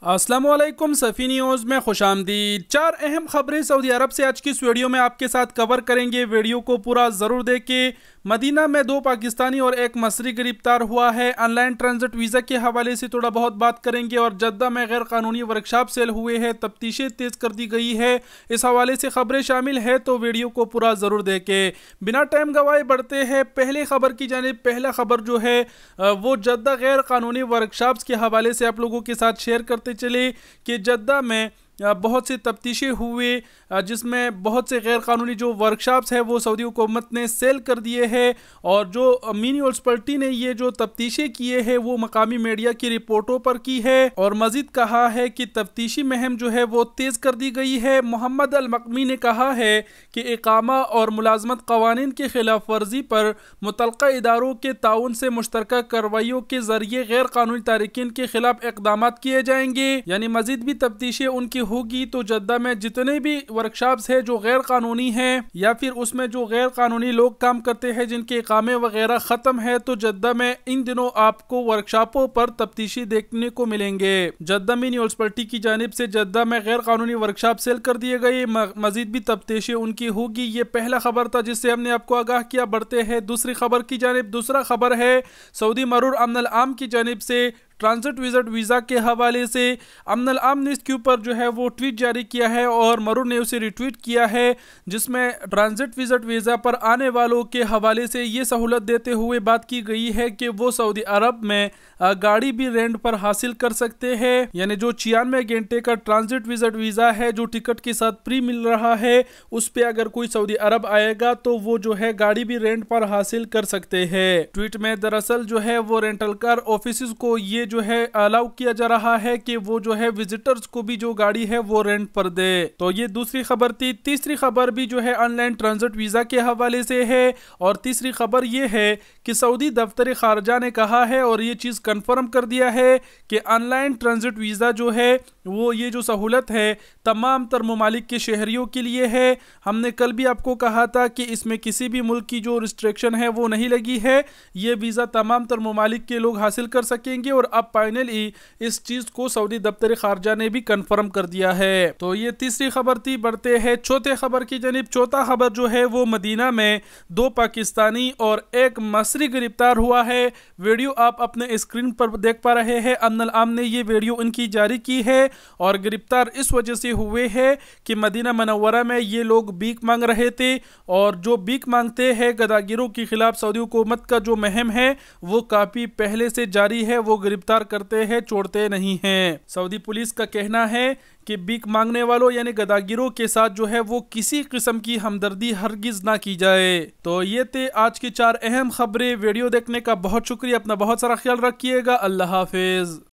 अस्सलाम वालेकुम सफ़ी न्यूज़ में खुश आमदीद। 4 अहम खबरें सऊदी अरब से आज की इस वीडियो में आपके साथ कवर करेंगे। वीडियो को पूरा ज़रूर देखें। मदीना में 2 पाकिस्तानी और 1 मसरी गिरफ्तार हुआ है। ऑनलाइन ट्रांजिट वीज़ा के हवाले से थोड़ा बहुत बात करेंगे और जद्दा में गैर कानूनी वर्कशॉप सेल हुए हैं, तफ्तीशें तेज़ कर दी गई है। इस हवाले से खबरें शामिल है तो वीडियो को पूरा ज़रूर देखें। बिना टाइम गवाए बढ़ते हैं पहले खबर की जानिब। पहला खबर जो है वो जद्दा गैर कानूनी वर्कशॉप्स के हवाले से आप लोगों के साथ शेयर करते चले कि जद्दा में बहुत से तफ्तीशें हुए जिसमें बहुत से गैर कानूनी जो वर्कशॉप्स है वो सऊदी हुकूमत ने सेल कर दिए हैं। और जो म्युनिसिपैलिटी ने ये जो तफ्तीशें किए हैं वो मकामी मीडिया की रिपोर्टों पर की है और मजीद कहा है कि तफ्तीशी मुहिम जो है वो तेज़ कर दी गई है। मोहम्मद अल मकमी ने कहा है कि इकामा और मुलाजमत कवानीन की खिलाफ वर्जी पर मुतल्लका इदारों के ताउन से मुश्तरका कार्रवाइयों के जरिए गैर कानूनी तारिकीन के खिलाफ इकदाम किए जाएंगे। यानी मजीद भी तफ्तीशें उनकी होगी तो जद्दा में जितने भी वर्कशॉप्स है जो गैर कानूनी हैं या फिर उसमें जो गैर कानूनी लोग काम करते हैं जिनके इकामे वगैरह ख़त्म है तो जद्दा में इन दिनों आपको वर्कशॉपों पर तफ्तीशी देखने को मिलेंगे। जद्दा म्युनिसिपैलिटी की जानिब से जद्दा में गैर कानूनी वर्कशॉप सेल कर दिए गए, मजीद भी तफ्तीशें उनकी होगी। ये पहला खबर था जिससे हमने आपको आगाह किया। बढ़ते हैं दूसरी खबर की जानिब। दूसरा खबर है सऊदी मरूर अमन आम की जानिब से ट्रांजिट विजिट वीज़ा के हवाले से। अमन आम ने इसके ऊपर जो है वो ट्वीट जारी किया है और मरूर ने उसे रिट्वीट किया है जिसमें ट्रांजिट विजिट वीज़ा पर आने वालों के हवाले से ये सहूलत देते हुए बात की गई है कि वो सऊदी अरब में गाड़ी भी रेंट पर हासिल कर सकते हैं। यानी जो 96 घंटे का ट्रांजिट विजिट वीज़ा है जो टिकट के साथ फ्री मिल रहा है उस पर अगर कोई सऊदी अरब आएगा तो वो जो है गाड़ी भी रेंट पर हासिल कर सकते हैं। ट्वीट में दरअसल जो है वो रेंटल कार ऑफिस को ये जो है अलाउ किया जा रहा है कि वो जो है विजिटर्स को भी जो गाड़ी है वो रेंट पर दे। तो ये दूसरी खबर थी। तीसरी खबर भी जो है ऑनलाइन ट्रांजिट वीज़ा के हवाले से है और तीसरी खबर ये है कि सऊदी दफ्तर खारजा ने कहा है और ये चीज़ कंफर्म कर दिया है कि ऑनलाइन ट्रांजिट वीज़ा जो है वो ये जो सहूलत है तमाम तर ममालिक के शहरियों के लिए है। हमने कल भी आपको कहा था कि इसमें किसी भी मुल्क की जो रिस्ट्रिक्शन है वो नहीं लगी है। ये वीज़ा तमाम तर ममालिक के लोग हासिल कर सकेंगे और अब फाइनली इस चीज़ को सऊदी दफ्तर खारजा ने भी कंफर्म कर दिया है। तो ये तीसरी खबर थी। बढ़ते हैं चौथे खबर की जानिब। चौथा खबर जो है वो मदीना में 2 पाकिस्तानी और 1 मसरी गिरफ्तार हुआ है। वीडियो आप अपने स्क्रीन पर देख पा रहे हैं। अमन आम ने ये वीडियो उनकी जारी की है और गिरफ्तार इस वजह से हुए हैं कि मदीना मनव्वरा में ये लोग भीख मांग रहे थे और जो भीख मांगते हैं गदागिरों के खिलाफ सऊदी हुकूमत का जो मुहिम है वो काफ़ी पहले से जारी है। वो गिरफ्तार करते हैं, छोड़ते नहीं हैं। सऊदी पुलिस का कहना है कि भीख मांगने वालों यानी गदागिरों के साथ जो है वो किसी किस्म की हमदर्दी हरगिज ना की जाए। तो ये थे आज की 4 अहम खबरें। वीडियो देखने का बहुत शुक्रिया। अपना बहुत सारा ख्याल रखिएगा। अल्लाह हाफिज।